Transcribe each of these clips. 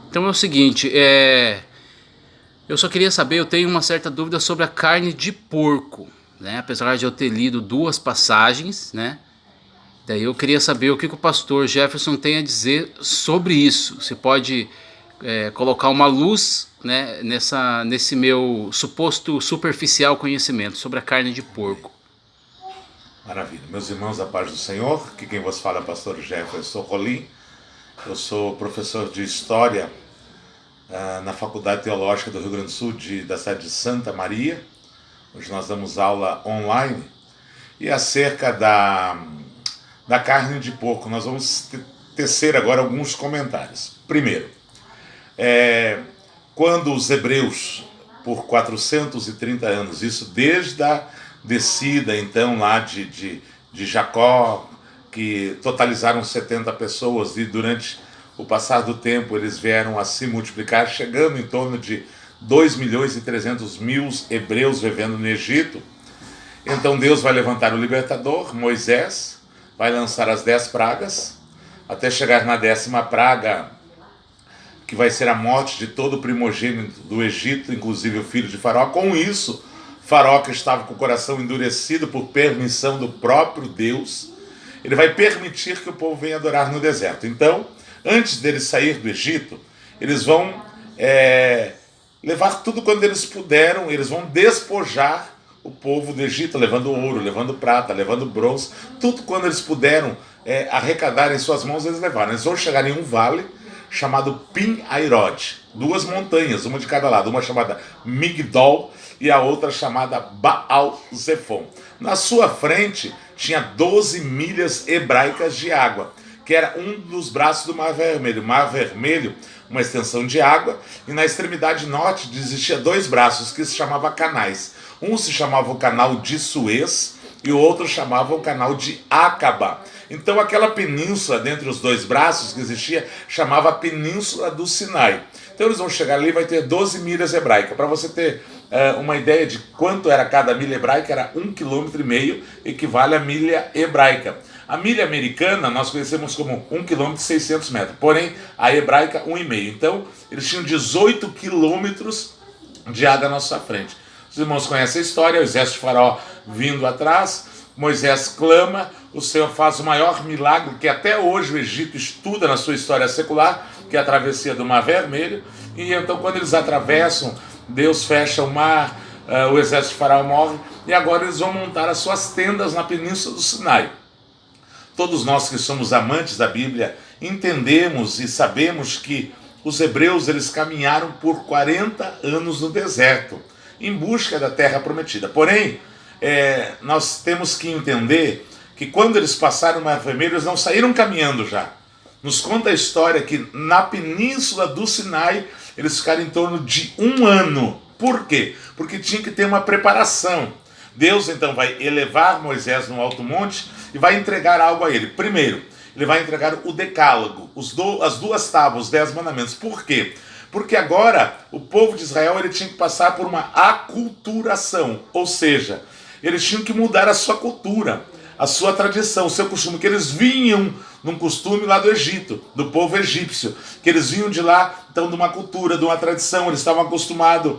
Então é o seguinte, eu só queria saber, eu tenho uma certa dúvida sobre a carne de porco, né? Apesar de eu ter lido duas passagens, né? Daí eu queria saber o que o pastor Jefferson tem a dizer sobre isso. Você pode colocar uma luz, né, nesse meu suposto superficial conhecimento sobre a carne de porco. Maravilha. Meus irmãos, a paz do Senhor, que quem vos fala é o pastor Jefferson Rolim. Eu sou professor de História na Faculdade Teológica do Rio Grande do Sul, da cidade de Santa Maria. Hoje nós damos aula online. E acerca da carne de porco, nós vamos tecer agora alguns comentários. Primeiro, quando os hebreus, por 430 anos, isso desde a descida então lá de Jacó, que totalizaram 70 pessoas, e durante o passar do tempo eles vieram a se multiplicar, chegando em torno de 2.300.000 hebreus vivendo no Egito. Então Deus vai levantar o libertador, Moisés, vai lançar as 10 pragas, até chegar na 10ª praga, que vai ser a morte de todo o primogênito do Egito, inclusive o filho de Faraó. Com isso, Faraó, que estava com o coração endurecido por permissão do próprio Deus, ele vai permitir que o povo venha adorar no deserto. Então, antes deles sair do Egito, eles vão levar tudo quando eles puderam, eles vão despojar o povo do Egito, levando ouro, levando prata, levando bronze, tudo quando eles puderam arrecadar em suas mãos, eles levaram. Eles vão chegar em um vale chamado Pin-Airod, 2 montanhas, uma de cada lado, uma chamada Migdol e a outra chamada Baal-Zephon. Na sua frente tinha 12 milhas hebraicas de água, que era um dos braços do Mar Vermelho. O Mar Vermelho, uma extensão de água, e na extremidade norte existia 2 braços que se chamavam canais. Um se chamava o canal de Suez e o outro chamava o canal de Acaba. Então aquela península dentre os 2 braços que existia chamava a Península do Sinai. Então eles vão chegar ali e vai ter 12 milhas hebraicas. Para você ter uma ideia de quanto era cada milha hebraica, era 1,5 km, equivale a milha hebraica. A milha americana nós conhecemos como 1 km e 600 metros, porém a hebraica 1,5. Então eles tinham 18 quilômetros de água na sua frente. Os irmãos conhecem a história, o exército de Faraó vindo atrás, Moisés clama, o Senhor faz o maior milagre que até hoje o Egito estuda na sua história secular, que é a travessia do Mar Vermelho, e então quando eles atravessam, Deus fecha o mar, o exército de Faraó morre, e agora eles vão montar as suas tendas na Península do Sinai. Todos nós que somos amantes da Bíblia entendemos e sabemos que os hebreus eles caminharam por 40 anos no deserto, em busca da terra prometida. Porém, nós temos que entender que quando eles passaram o Mar Vermelho, eles não saíram caminhando já. Nos conta a história que na Península do Sinai, eles ficaram em torno de 1 ano. Por quê? Porque tinha que ter uma preparação. Deus então vai elevar Moisés no alto monte e vai entregar algo a ele. Primeiro, ele vai entregar o decálogo, as 2 tábuas, os 10 mandamentos. Por quê? Porque agora o povo de Israel ele tinha que passar por uma aculturação, ou seja, eles tinham que mudar a sua cultura, a sua tradição, o seu costume, que eles vinham num costume lá do Egito, do povo egípcio, que eles vinham de lá, então, de uma cultura, de uma tradição, eles estavam acostumados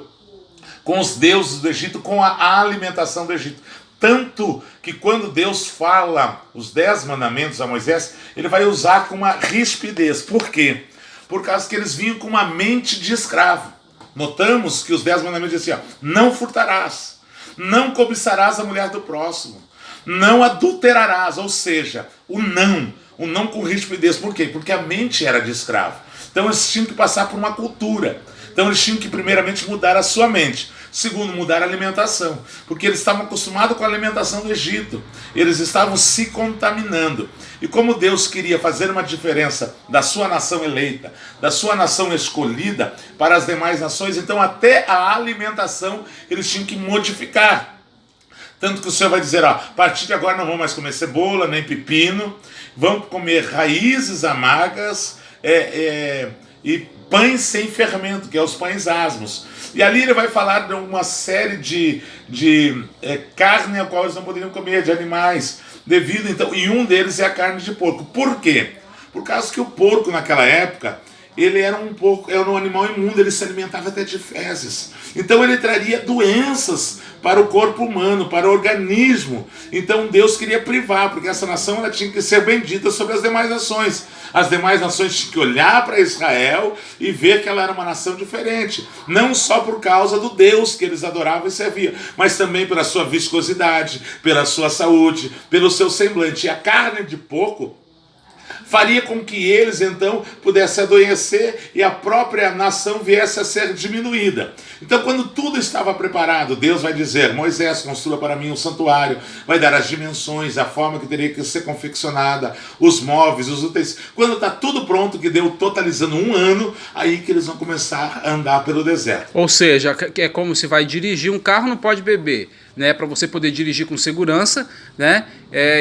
com os deuses do Egito, com a alimentação do Egito. Tanto que quando Deus fala os 10 mandamentos a Moisés, ele vai usar com uma rispidez. Por quê? Por causa que eles vinham com uma mente de escravo. Notamos que os 10 mandamentos diziam assim, não furtarás, não cobiçarás a mulher do próximo, não adulterarás, ou seja, o não com rispidez. Por quê? Porque a mente era de escravo. Então eles tinham que passar por uma cultura. Então eles tinham que primeiramente mudar a sua mente. Segundo, mudar a alimentação. Porque eles estavam acostumados com a alimentação do Egito. Eles estavam se contaminando. E como Deus queria fazer uma diferença da sua nação eleita, da sua nação escolhida para as demais nações, então até a alimentação eles tinham que modificar. Tanto que o Senhor vai dizer, ó, a partir de agora não vamos mais comer cebola, nem pepino, vamos comer raízes amargas e pães sem fermento, que é os pães asmos. E ali ele vai falar de uma série de carne a qual eles não poderiam comer, de animais, devido então, e um deles é a carne de porco. Por quê? Por causa que o porco naquela época, ele era um animal imundo, ele se alimentava até de fezes. Então ele traria doenças para o corpo humano, para o organismo. Então Deus queria privar, porque essa nação ela tinha que ser bendita sobre as demais nações. As demais nações tinham que olhar para Israel e ver que ela era uma nação diferente. Não só por causa do Deus que eles adoravam e serviam, mas também pela sua viscosidade, pela sua saúde, pelo seu semblante. E a carne de porco faria com que eles então pudessem adoecer e a própria nação viesse a ser diminuída. Então, quando tudo estava preparado, Deus vai dizer: Moisés, construa para mim um santuário, vai dar as dimensões, a forma que teria que ser confeccionada, os móveis, os utensílios. Quando está tudo pronto, que deu totalizando 1 ano, aí que eles vão começar a andar pelo deserto. Ou seja, é como se vai dirigir um carro, não pode beber, né, para você poder dirigir com segurança, né,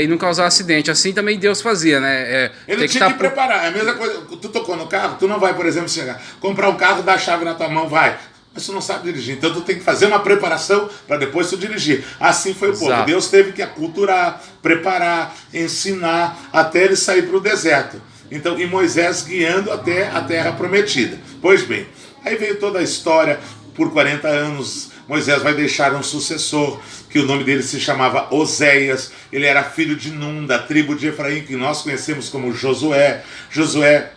e não causar acidente. Assim também Deus fazia, né? Ele tinha que preparar. É a mesma coisa. Tu tocou no carro, tu não vai, por exemplo, chegar, comprar um carro, dar a chave na tua mão, vai. Mas tu não sabe dirigir. Então tu tem que fazer uma preparação para depois tu dirigir. Assim foi o povo. Exato. Deus teve que aculturar, preparar, ensinar, até ele sair para o deserto. Então, e Moisés guiando até a terra prometida. Pois bem, aí veio toda a história. Por 40 anos, Moisés vai deixar um sucessor, que o nome dele se chamava Oséias. Ele era filho de Num, da tribo de Efraim, que nós conhecemos como Josué. Josué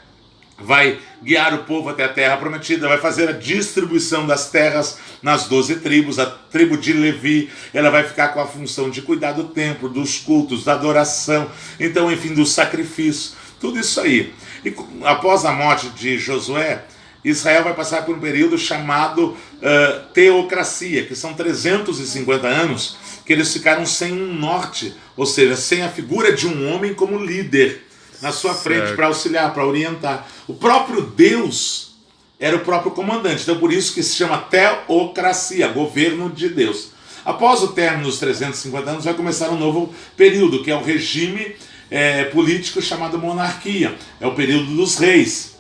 vai guiar o povo até a terra prometida, vai fazer a distribuição das terras nas 12 tribos. A tribo de Levi, ela vai ficar com a função de cuidar do templo, dos cultos, da adoração, então, enfim, do sacrifício, tudo isso aí. E após a morte de Josué, Israel vai passar por um período chamado teocracia, que são 350 anos que eles ficaram sem um norte, ou seja, sem a figura de um homem como líder na sua frente para auxiliar, para orientar. O próprio Deus era o próprio comandante, então por isso que se chama teocracia, governo de Deus. Após o término dos 350 anos vai começar um novo período, que é o regime político chamado monarquia, é o período dos reis.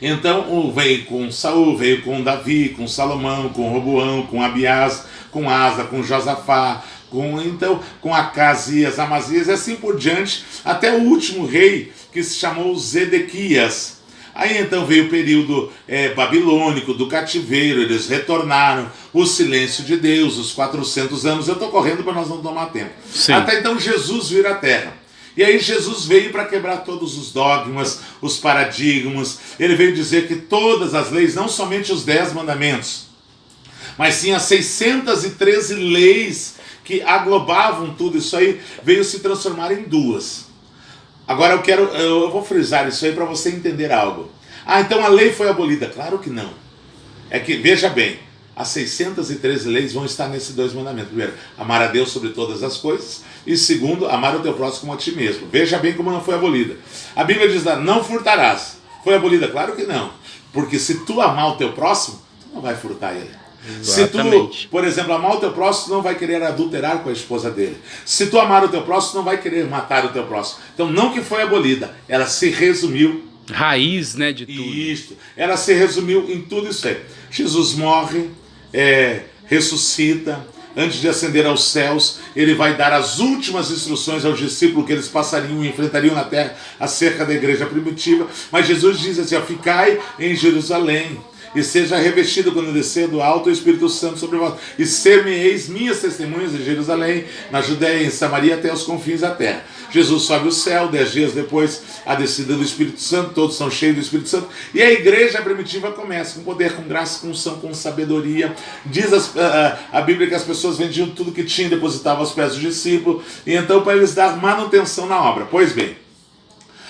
Então veio com Saul, veio com Davi, com Salomão, com Roboão, com Abiás, com Asa, com Josafá, com Acasias, Amazias e assim por diante, até o último rei, que se chamou Zedequias. Aí então veio o período babilônico, do cativeiro, eles retornaram, o silêncio de Deus, os 400 anos. Eu estou correndo para nós não tomar tempo. Sim. Até então Jesus vir à terra. E aí Jesus veio para quebrar todos os dogmas, os paradigmas. Ele veio dizer que todas as leis, não somente os 10 mandamentos, mas sim as 613 leis que aglobavam tudo isso aí, veio se transformar em 2. Agora eu vou frisar isso aí para você entender algo. Então a lei foi abolida? Claro que não. É que, veja bem, as 613 leis vão estar nesses 2 mandamentos. Primeiro, amar a Deus sobre todas as coisas. E segundo, amar o teu próximo como a ti mesmo. Veja bem como não foi abolida. A Bíblia diz lá, não furtarás. Foi abolida? Claro que não. Porque se tu amar o teu próximo, tu não vai furtar ele. Exatamente. Se tu, por exemplo, amar o teu próximo, tu não vai querer adulterar com a esposa dele. Se tu amar o teu próximo, tu não vai querer matar o teu próximo. Então não que foi abolida, ela se resumiu. Raiz, né, de tudo. Isso. Ela se resumiu em tudo isso aí. Jesus morre, ressuscita. Antes de ascender aos céus, ele vai dar as últimas instruções aos discípulos que eles passariam e enfrentariam na terra acerca da igreja primitiva. Mas Jesus diz assim, ficai em Jerusalém e seja revestido quando descer do alto o Espírito Santo sobre vós, e ser-me-eis minhas testemunhas em Jerusalém, na Judéia, em Samaria, até os confins da terra. Jesus sobe o céu, 10 dias depois, a descida do Espírito Santo, todos são cheios do Espírito Santo, e a igreja primitiva começa com poder, com graça, com unção, com sabedoria. Diz a Bíblia que as pessoas vendiam tudo que tinham, depositavam aos pés dos discípulos, e então para eles dar manutenção na obra. Pois bem,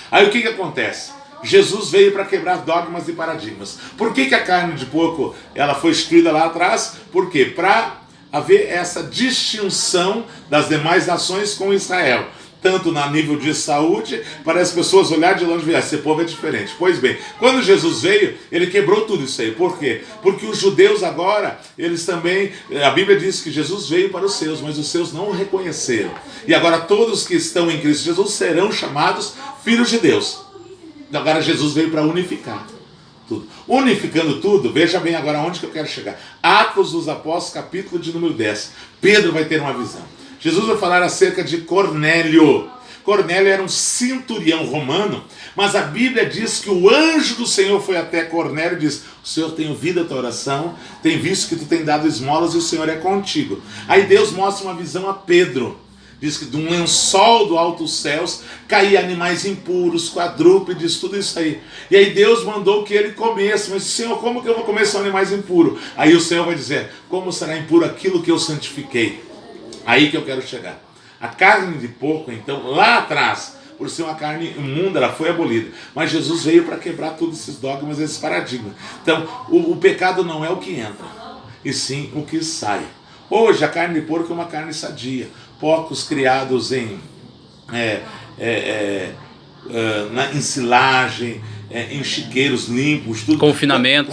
aí o que acontece? Jesus veio para quebrar dogmas e paradigmas. Por que a carne de porco ela foi instituída lá atrás? Por quê? Para haver essa distinção das demais nações com Israel. Tanto na nível de saúde, para as pessoas olharem de longe e ver, esse povo é diferente. Pois bem, quando Jesus veio, ele quebrou tudo isso aí. Por quê? Porque os judeus agora, eles também, a Bíblia diz que Jesus veio para os seus, mas os seus não o reconheceram. E agora todos que estão em Cristo Jesus serão chamados filhos de Deus. Agora Jesus veio para unificar tudo. Unificando tudo, veja bem agora onde que eu quero chegar. Atos dos Apóstolos, capítulo de número 10. Pedro vai ter uma visão. Jesus vai falar acerca de Cornélio. Cornélio era um centurião romano, mas a Bíblia diz que o anjo do Senhor foi até Cornélio e disse: o Senhor tem ouvido a tua oração, tem visto que tu tem dado esmolas e o Senhor é contigo. Aí Deus mostra uma visão a Pedro. Diz que de um lençol do alto dos céus caía animais impuros, quadrúpedes, tudo isso aí. E aí Deus mandou que ele comesse. Mas Senhor, como que eu vou comer esses animais impuros? Aí o Senhor vai dizer: como será impuro aquilo que eu santifiquei? Aí que eu quero chegar. A carne de porco, então, lá atrás, por ser uma carne imunda, ela foi abolida. Mas Jesus veio para quebrar todos esses dogmas, esses paradigmas. Então, o pecado não é o que entra, e sim o que sai. Hoje a carne de porco é uma carne sadia. Porcos criados em silagem, em chiqueiros limpos, tudo. Confinamento.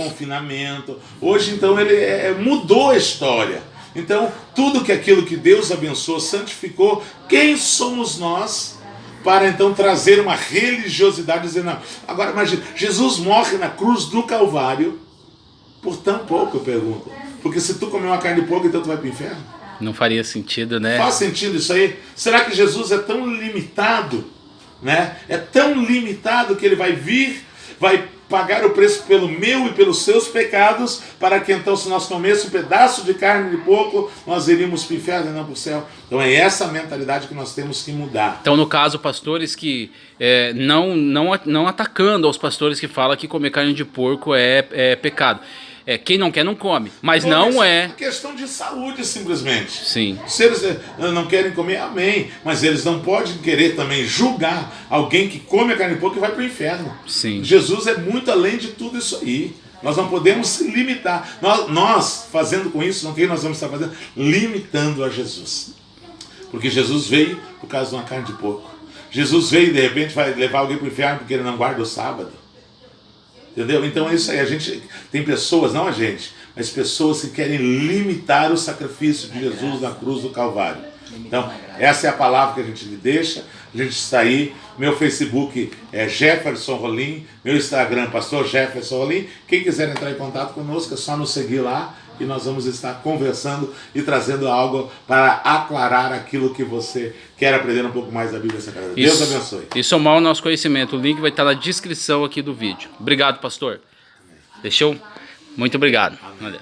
Hoje então ele mudou a história. Então tudo aquilo que Deus abençoou, santificou, quem somos nós para então trazer uma religiosidade dizendo não? Agora imagina, Jesus morre na cruz do Calvário por tão pouco, eu pergunto. Porque se tu comer uma carne de porco, então tu vai para o inferno? Não faria sentido, né? Faz sentido isso aí? Será que Jesus é tão limitado, né? É tão limitado que ele vai vir, vai pagar o preço pelo meu e pelos seus pecados, para que então, se nós comêssemos um pedaço de carne de porco, nós iríamos para o inferno e não para o céu? Então é essa mentalidade que nós temos que mudar. Então, no caso, pastores que não atacando aos pastores que falam que comer carne de porco é pecado. Quem não quer não come, mas não é questão de saúde simplesmente. Sim. Se eles não querem comer, amém, mas eles não podem querer também julgar alguém que come a carne de porco e vai para o inferno. Sim. Jesus é muito além de tudo isso aí. Nós não podemos se limitar. Nós fazendo com isso, o que nós vamos estar fazendo? Limitando a Jesus. Porque Jesus veio por causa de uma carne de porco. Jesus veio e de repente vai levar alguém para o inferno porque ele não guarda o sábado. Entendeu? Então é isso aí. A gente tem pessoas, não a gente, mas pessoas que querem limitar o sacrifício de Jesus na cruz do Calvário. Então, essa é a palavra que a gente lhe deixa. A gente está aí. Meu Facebook é Jefferson Rolim. Meu Instagram, Pastor Jefferson Rolim. Quem quiser entrar em contato conosco, é só nos seguir lá. E nós vamos estar conversando e trazendo algo para aclarar aquilo que você quer aprender um pouco mais da Bíblia Sagrada. Deus abençoe. E somar o nosso conhecimento. O link vai estar na descrição aqui do vídeo. Obrigado, pastor. Fechou? Muito obrigado. Amém.